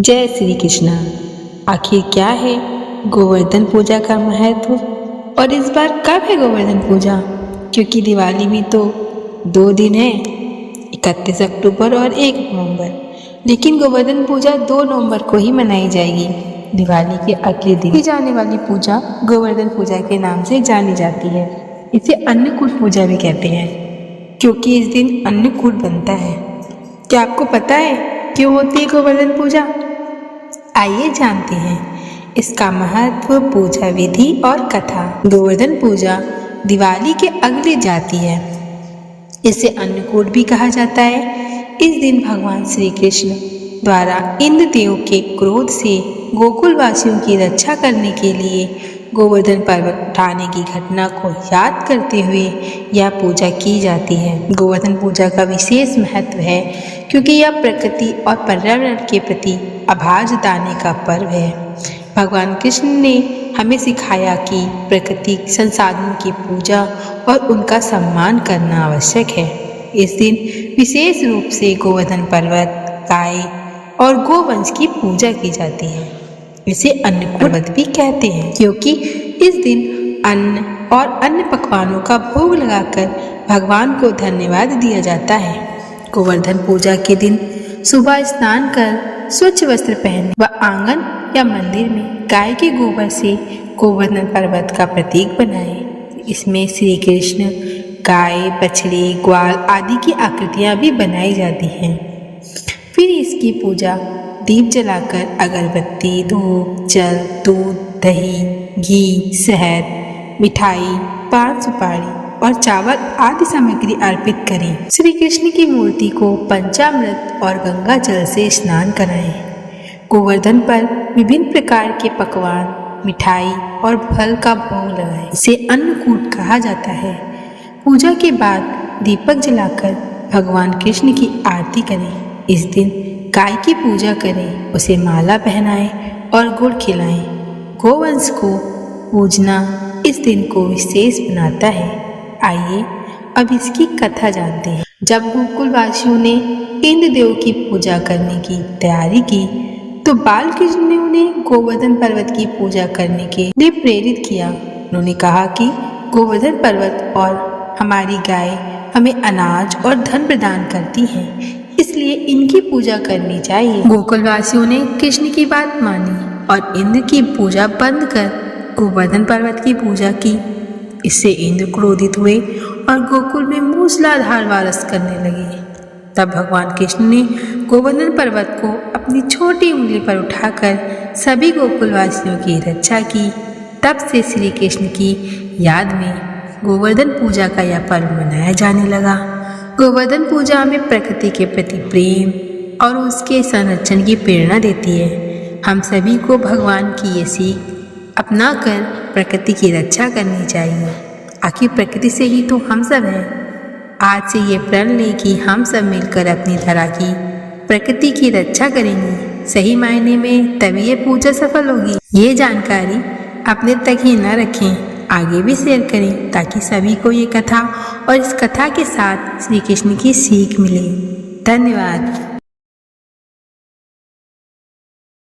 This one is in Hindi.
जय श्री कृष्णा। आखिर क्या है गोवर्धन पूजा का महत्व और इस बार कब है गोवर्धन पूजा? क्योंकि दिवाली भी तो 2 दिन है, 31 अक्टूबर और 1 नवंबर। लेकिन गोवर्धन पूजा 2 नवंबर को ही मनाई जाएगी। दिवाली के अगले दिन की जाने वाली पूजा गोवर्धन पूजा के नाम से जानी जाती है। इसे अन्नकूट पूजा भी कहते हैं क्योंकि इस दिन अन्नकूट बनता है। क्या आपको पता है क्यों होती है गोवर्धन पूजा? आइए जानते हैं इसका महत्व, पूजा विधि और कथा। गोवर्धन पूजा दिवाली के अगले जाती है। इसे अन्नकूट भी कहा जाता है। इस दिन भगवान श्री कृष्ण द्वारा इंद्रदेव के क्रोध से गोकुल वासियों की रक्षा करने के लिए गोवर्धन पर्वत उठाने की घटना को याद करते हुए यह पूजा की जाती है। गोवर्धन पूजा का विशेष महत्व है क्योंकि यह प्रकृति और पर्यावरण के प्रति आभार जताने का पर्व है। भगवान कृष्ण ने हमें सिखाया कि प्राकृतिक संसाधनों की पूजा और उनका सम्मान करना आवश्यक है। इस दिन विशेष रूप से गोवर्धन पर्वत, गाय और गोवंश की पूजा की जाती है। इसे अन्नकूट पर्वत भी कहते हैं क्योंकि इस दिन अन्न और अन्य पकवानों का भोग लगाकर भगवान को धन्यवाद दिया जाता है। गोवर्धन पूजा के दिन सुबह स्नान कर स्वच्छ वस्त्र पहने व आंगन या मंदिर में गाय के गोबर से गोवर्धन पर्वत का प्रतीक बनाएं। इसमें श्री कृष्ण, गाय, बछड़ी, ग्वाल आदि की आकृतियां भी बनाई जाती हैं। फिर इसकी पूजा दीप जलाकर अगरबत्ती, धूप, जल, दूध, दही, घी, शहद, मिठाई, पान सुपारी और चावल आदि सामग्री अर्पित करें। श्री कृष्ण की मूर्ति को पंचामृत और गंगा जल से स्नान कराएं। गोवर्धन पर विभिन्न प्रकार के पकवान, मिठाई और फल का भोग लगाएं। इसे अन्नकूट कहा जाता है। पूजा के बाद दीपक जलाकर भगवान कृष्ण की आरती करें। इस दिन गाय की पूजा करें, उसे माला पहनाएं और गुड़ खिलाएं। गोवंश को पूजना इस दिन को विशेष बनाता है। आइए अब इसकी कथा जानते हैं। जब गोकुल वासियों ने इंद्रदेव की पूजा करने की तैयारी की तो बाल कृष्ण ने उन्हें गोवर्धन पर्वत की पूजा करने के लिए प्रेरित किया। उन्होंने कहा कि गोवर्धन पर्वत और हमारी गाय हमें अनाज और धन प्रदान करती हैं, इसलिए इनकी पूजा करनी चाहिए। गोकुल वासियों ने कृष्ण की बात मानी और इंद्र की पूजा बंद कर गोवर्धन पर्वत की पूजा की। इससे इंद्र क्रोधित हुए और गोकुल में मूसलाधार बारिश करने लगे। तब भगवान कृष्ण ने गोवर्धन पर्वत को अपनी छोटी उंगली पर उठाकर सभी गोकुलवासियों की रक्षा की। तब से श्री कृष्ण की याद में गोवर्धन पूजा का यह पर्व मनाया जाने लगा। गोवर्धन पूजा हमें प्रकृति के प्रति प्रेम और उसके संरक्षण की प्रेरणा देती है। हम सभी को भगवान की ये सीख अपनाकर प्रकृति की रक्षा करनी चाहिए। आखिर प्रकृति से ही तो हम सब हैं। आज से ये प्रण लें कि हम सब मिलकर अपनी धरा की, प्रकृति की रक्षा करेंगे। सही मायने में तभी ये पूजा सफल होगी। ये जानकारी अपने तक ही न रखें, आगे भी शेयर करें ताकि सभी को ये कथा और इस कथा के साथ श्री कृष्ण की सीख मिले। धन्यवाद।